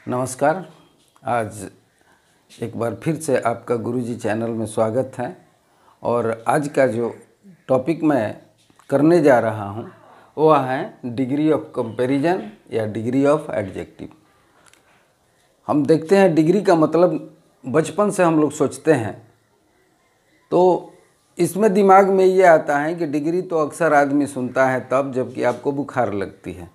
नमस्कार। आज एक बार फिर से आपका गुरुजी चैनल में स्वागत है। और आज का जो टॉपिक मैं करने जा रहा हूँ वह है डिग्री ऑफ कंपैरिजन या डिग्री ऑफ एडजेक्टिव। हम देखते हैं डिग्री का मतलब बचपन से हम लोग सोचते हैं तो इसमें दिमाग में ये आता है कि डिग्री तो अक्सर आदमी सुनता है तब जबकि आपको बुखार लगती है।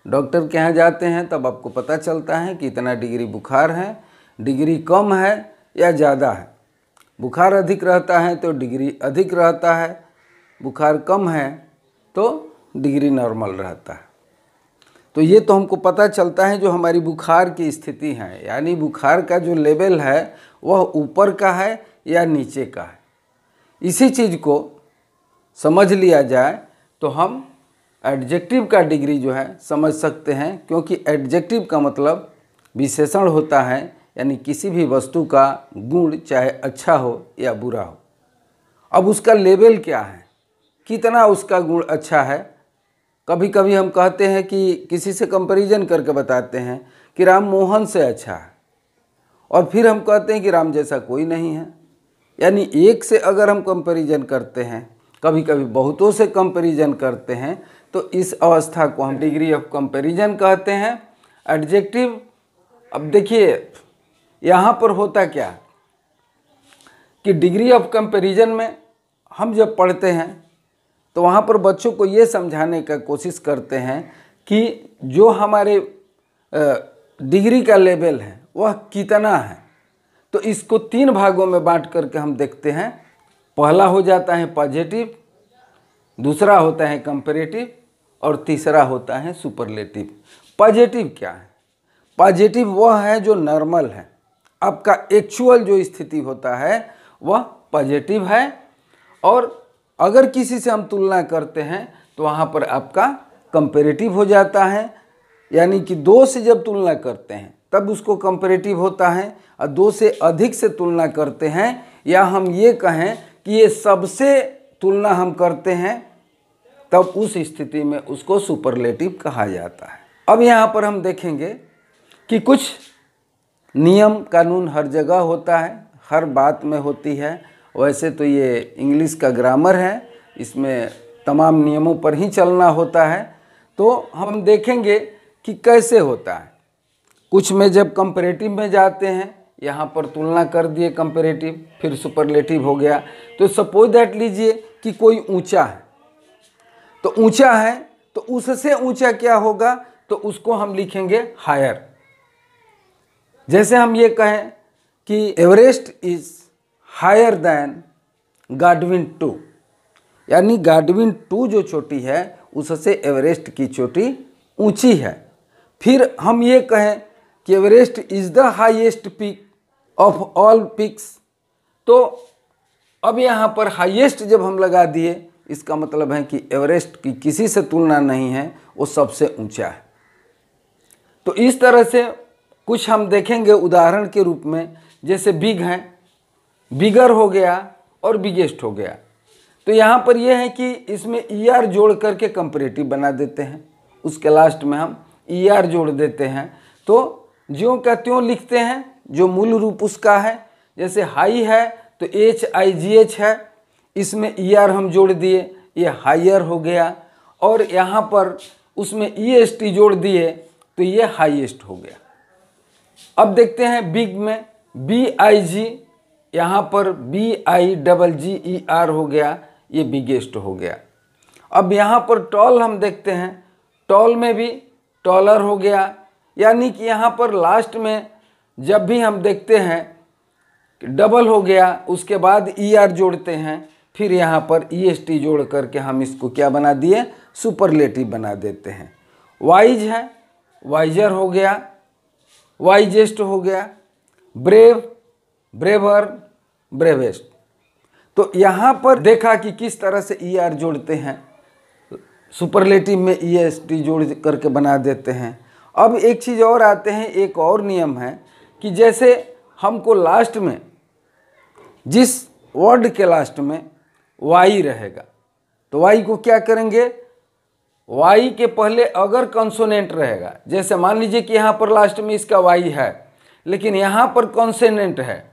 डॉक्टर के यहाँ जाते हैं तब आपको पता चलता है कि इतना डिग्री बुखार है, डिग्री कम है या ज़्यादा है। बुखार अधिक रहता है तो डिग्री अधिक रहता है, बुखार कम है तो डिग्री नॉर्मल रहता है। तो ये तो हमको पता चलता है जो हमारी बुखार की स्थिति है, यानी बुखार का जो लेवल है वह ऊपर का है या नीचे का है। इसी चीज़ को समझ लिया जाए तो हम एडजेक्टिव का डिग्री जो है समझ सकते हैं, क्योंकि एडजेक्टिव का मतलब विशेषण होता है, यानी किसी भी वस्तु का गुण चाहे अच्छा हो या बुरा हो। अब उसका लेवल क्या है, कितना उसका गुण अच्छा है। कभी कभी हम कहते हैं कि किसी से कंपैरिजन करके बताते हैं कि राम मोहन से अच्छा है, और फिर हम कहते हैं कि राम जैसा कोई नहीं है। यानी एक से अगर हम कंपैरिजन करते हैं, कभी कभी बहुतों से कंपैरिजन करते हैं, तो इस अवस्था को हम डिग्री ऑफ कंपैरिजन कहते हैं। एडजेक्टिव, अब देखिए यहाँ पर होता क्या कि डिग्री ऑफ कंपैरिजन में हम जब पढ़ते हैं तो वहाँ पर बच्चों को ये समझाने का कोशिश करते हैं कि जो हमारे डिग्री का लेवल है वह कितना है। तो इसको तीन भागों में बांट करके हम देखते हैं। पहला हो जाता है पॉजिटिव, दूसरा होता है कंपैरेटिव और तीसरा होता है सुपरलेटिव। पॉजिटिव क्या है? पॉजिटिव वह है जो नॉर्मल है, आपका एक्चुअल जो स्थिति होता है वह पॉजिटिव है। और अगर किसी से हम तुलना करते हैं तो वहाँ पर आपका कंपैरेटिव हो जाता है, यानी कि दो से जब तुलना करते हैं तब उसको कंपैरेटिव होता है, और दो से अधिक से तुलना करते हैं या हम ये कहें कि ये सबसे तुलना हम करते हैं तब उस स्थिति में उसको सुपरलेटिव कहा जाता है। अब यहाँ पर हम देखेंगे कि कुछ नियम कानून हर जगह होता है, हर बात में होती है। वैसे तो ये इंग्लिश का ग्रामर है, इसमें तमाम नियमों पर ही चलना होता है। तो हम देखेंगे कि कैसे होता है। कुछ में जब कंपैरेटिव में जाते हैं, यहाँ पर तुलना कर दिए कंपैरेटिव, फिर सुपरलेटिव हो गया। तो सपोज दैट लीजिए कि कोई ऊंचा है, तो ऊंचा है तो उससे ऊंचा क्या होगा, तो उसको हम लिखेंगे हायर। जैसे हम ये कहें कि Everest is higher than Godwin 2, यानी गाडविन 2 जो चोटी है उससे एवरेस्ट की चोटी ऊंची है। फिर हम ये कहें कि Everest is the highest peak of all peaks, तो अब यहाँ पर हाईएस्ट जब हम लगा दिए इसका मतलब है कि एवरेस्ट की किसी से तुलना नहीं है, वो सबसे ऊंचा है। तो इस तरह से कुछ हम देखेंगे उदाहरण के रूप में, जैसे बिग है, बिगर हो गया और बिगेस्ट हो गया। तो यहाँ पर यह है कि इसमें ईआर जोड़ करके कंपैरेटिव बना देते हैं, उसके लास्ट में हम ईआर जोड़ देते हैं। तो ज्यों का त्यों लिखते हैं जो मूल रूप उसका है। जैसे हाई है तो HIGH है, इसमें ईआर हम जोड़ दिए, ये हायर हो गया। और यहाँ पर उसमें EST जोड़ दिए तो ये हाईएस्ट हो गया। अब देखते हैं बिग में BIG, यहाँ पर BIGGER हो गया, ये बिगेस्ट हो गया। अब यहाँ पर टॉल हम देखते हैं, टॉल में भी टॉलर हो गया। यानी कि यहाँ पर लास्ट में जब भी हम देखते हैं डबल हो गया, उसके बाद ER जोड़ते हैं, फिर यहाँ पर EST जोड़ करके हम इसको क्या बना दिए, सुपरलेटिव बना देते हैं। वाइज है, वाइजर हो गया, वाइजेस्ट हो गया, ब्रेव, ब्रेवर, ब्रेवेस्ट। तो यहाँ पर देखा कि किस तरह से ER जोड़ते हैं, सुपरलेटिव में EST जोड़ करके बना देते हैं। अब एक चीज़ और आते हैं, एक और नियम है कि जैसे हमको लास्ट में जिस वर्ड के लास्ट में वाई रहेगा तो वाई को क्या करेंगे, वाई के पहले अगर कंसोनेंट रहेगा, जैसे मान लीजिए कि यहाँ पर लास्ट में इसका वाई है लेकिन यहाँ पर कंसोनेंट है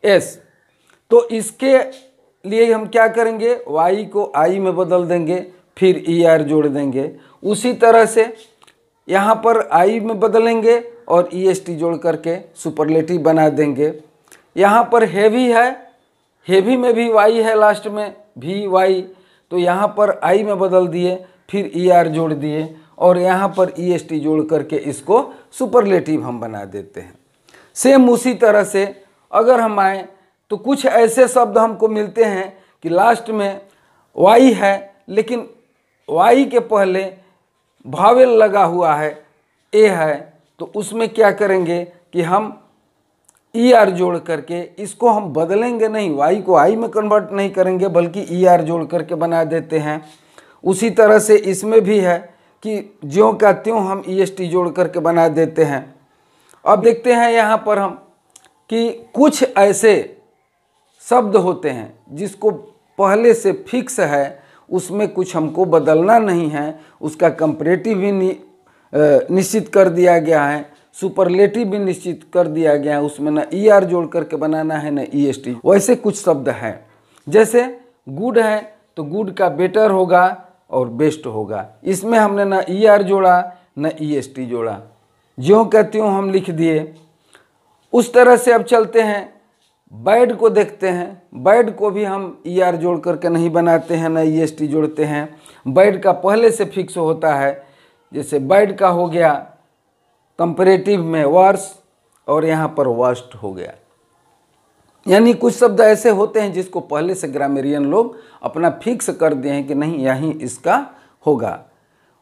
एस, तो इसके लिए हम क्या करेंगे, वाई को आई में बदल देंगे, फिर ई आर जोड़ देंगे। उसी तरह से यहाँ पर आई में बदलेंगे और ई एस टी जोड़ करके सुपरलेटिव बना देंगे। यहाँ पर हेवी है, हेवी में भी वाई है लास्ट में, भी वाई, तो यहाँ पर आई में बदल दिए, फिर ई आर जोड़ दिए और यहाँ पर ई एस टी जोड़ करके इसको सुपरलेटिव हम बना देते हैं। सेम उसी तरह से अगर हम आए तो कुछ ऐसे शब्द हमको मिलते हैं कि लास्ट में वाई है लेकिन वाई के पहले भावेल लगा हुआ है, ए है, तो उसमें क्या करेंगे कि हम ई आर जोड़ करके इसको हम बदलेंगे नहीं, वाई को आई में कन्वर्ट नहीं करेंगे बल्कि ई आर जोड़ करके बना देते हैं। उसी तरह से इसमें भी है कि ज्यों का त्यों हम ई एस टी जोड़ करके बना देते हैं। अब देखते हैं यहाँ पर हम कि कुछ ऐसे शब्द होते हैं जिसको पहले से फिक्स है, उसमें कुछ हमको बदलना नहीं है, उसका कंपैरेटिव भी निश्चित कर दिया गया है, सुपरलेटिव भी निश्चित कर दिया गया है, उसमें ना ई आर जोड़ करके बनाना है ना ई एस टी। वैसे कुछ शब्द हैं, जैसे गुड है तो गुड का बेटर होगा और बेस्ट होगा, इसमें हमने ना ई आर जोड़ा ना ई एस टी जोड़ा, ज्यों का त्यों हम लिख दिए। उस तरह से अब चलते हैं, बैड को देखते हैं, बैड को भी हम ई आर जोड़ करके नहीं बनाते हैं ना ई एस टी जोड़ते हैं, बैड का पहले से फिक्स होता है। जैसे बैड का हो गया कंपैरेटिव में वर्स और यहाँ पर वर्स्ट हो गया। यानी कुछ शब्द ऐसे होते हैं जिसको पहले से ग्रामेरियन लोग अपना फिक्स कर दिए हैं कि नहीं यहीं इसका होगा।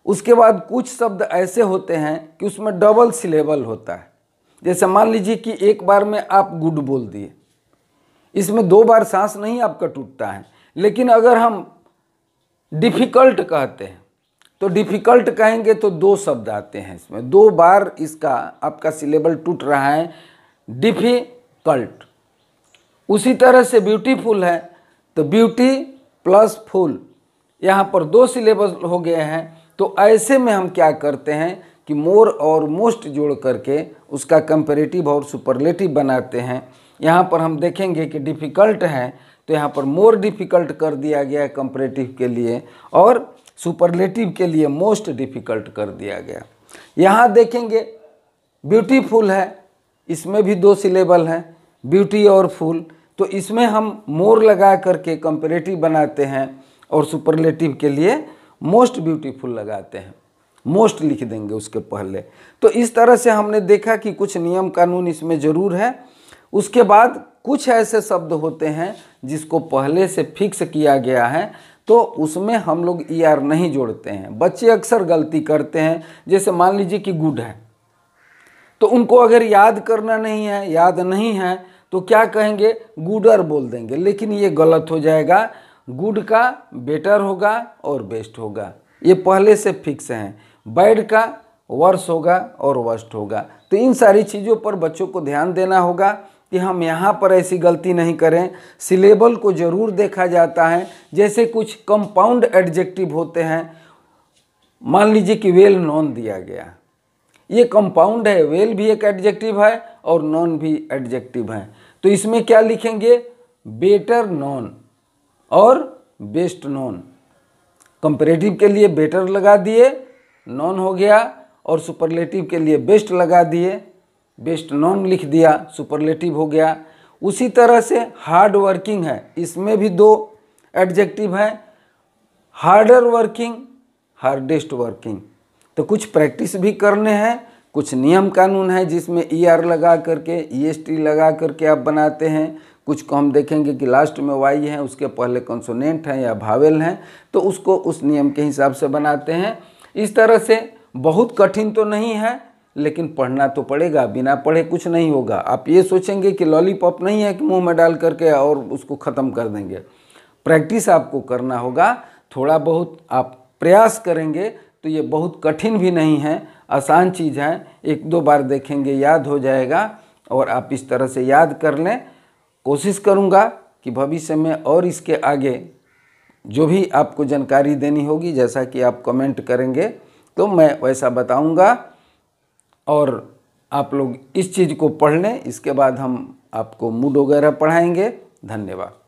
उसके बाद कुछ शब्द ऐसे होते हैं कि उसमें डबल सिलेबल होता है। जैसे मान लीजिए कि एक बार में आप गुड बोल दिए, इसमें दो बार सांस नहीं आपका टूटता है, लेकिन अगर हम डिफ़िकल्ट कहते हैं तो डिफ़िकल्ट कहेंगे तो दो शब्द आते हैं, इसमें दो बार इसका आपका सिलेबल टूट रहा है, डिफ़िकल्ट। उसी तरह से ब्यूटीफुल है तो ब्यूटी प्लस फुल, यहाँ पर दो सिलेबल हो गए हैं। तो ऐसे में हम क्या करते हैं कि मोर और मोस्ट जोड़ करके उसका कंपैरेटिव और सुपरलेटिव बनाते हैं। यहाँ पर हम देखेंगे कि डिफ़िकल्ट है तो यहाँ पर मोर डिफ़िकल्ट कर दिया गया है कंपैरेटिव के लिए, और सुपरलेटिव के लिए मोस्ट डिफ़िकल्ट कर दिया गया। यहाँ देखेंगे ब्यूटीफुल है, इसमें भी दो सिलेबल हैं, ब्यूटी और फुल, तो इसमें हम मोर लगा करके कंपैरेटिव बनाते हैं और सुपरलेटिव के लिए मोस्ट ब्यूटीफुल लगाते हैं, मोस्ट लिख देंगे उसके पहले। तो इस तरह से हमने देखा कि कुछ नियम कानून इसमें ज़रूर है। उसके बाद कुछ ऐसे शब्द होते हैं जिसको पहले से फिक्स किया गया है तो उसमें हम लोग ई आर नहीं जोड़ते हैं। बच्चे अक्सर गलती करते हैं, जैसे मान लीजिए कि गुड है तो उनको अगर याद करना नहीं है, याद नहीं है तो क्या कहेंगे, गुडर बोल देंगे, लेकिन ये गलत हो जाएगा। गुड का बेटर होगा और बेस्ट होगा, ये पहले से फिक्स हैं। बैड का वर्स होगा और वर्स्ट होगा। तो इन सारी चीज़ों पर बच्चों को ध्यान देना होगा कि हम यहाँ पर ऐसी गलती नहीं करें। सिलेबल को ज़रूर देखा जाता है, जैसे कुछ कंपाउंड एडजेक्टिव होते हैं, मान लीजिए कि वेल नॉन दिया गया, ये कंपाउंड है, वेल भी एक एडजेक्टिव है और नॉन भी एडजेक्टिव है, तो इसमें क्या लिखेंगे, बेटर नॉन और बेस्ट नॉन। कंपैरेटिव के लिए बेटर लगा दिए, नॉन हो गया, और सुपरलेटिव के लिए बेस्ट लगा दिए, बेस्ट नॉन लिख दिया, सुपरलेटिव हो गया। उसी तरह से हार्ड वर्किंग है, इसमें भी दो एडजेक्टिव हैं, हार्डर वर्किंग, हार्डेस्ट वर्किंग। तो कुछ प्रैक्टिस भी करने हैं, कुछ नियम कानून है जिसमें ई आर लगा करके ई एस टी लगा करके आप बनाते हैं। कुछ को हम देखेंगे कि लास्ट में वाई है, उसके पहले कंसोनेंट है या भावेल हैं, तो उसको उस नियम के हिसाब से बनाते हैं। इस तरह से बहुत कठिन तो नहीं है, लेकिन पढ़ना तो पड़ेगा, बिना पढ़े कुछ नहीं होगा। आप ये सोचेंगे कि लॉलीपॉप नहीं है कि मुंह में डाल करके और उसको ख़त्म कर देंगे। प्रैक्टिस आपको करना होगा, थोड़ा बहुत आप प्रयास करेंगे तो ये बहुत कठिन भी नहीं है, आसान चीज़ है। एक दो बार देखेंगे याद हो जाएगा और आप इस तरह से याद कर लें। कोशिश करूँगा कि भविष्य में और इसके आगे जो भी आपको जानकारी देनी होगी, जैसा कि आप कमेंट करेंगे तो मैं वैसा बताऊंगा। और आप लोग इस चीज़ को पढ़ लें, इसके बाद हम आपको मूड वगैरह पढ़ाएंगे। धन्यवाद।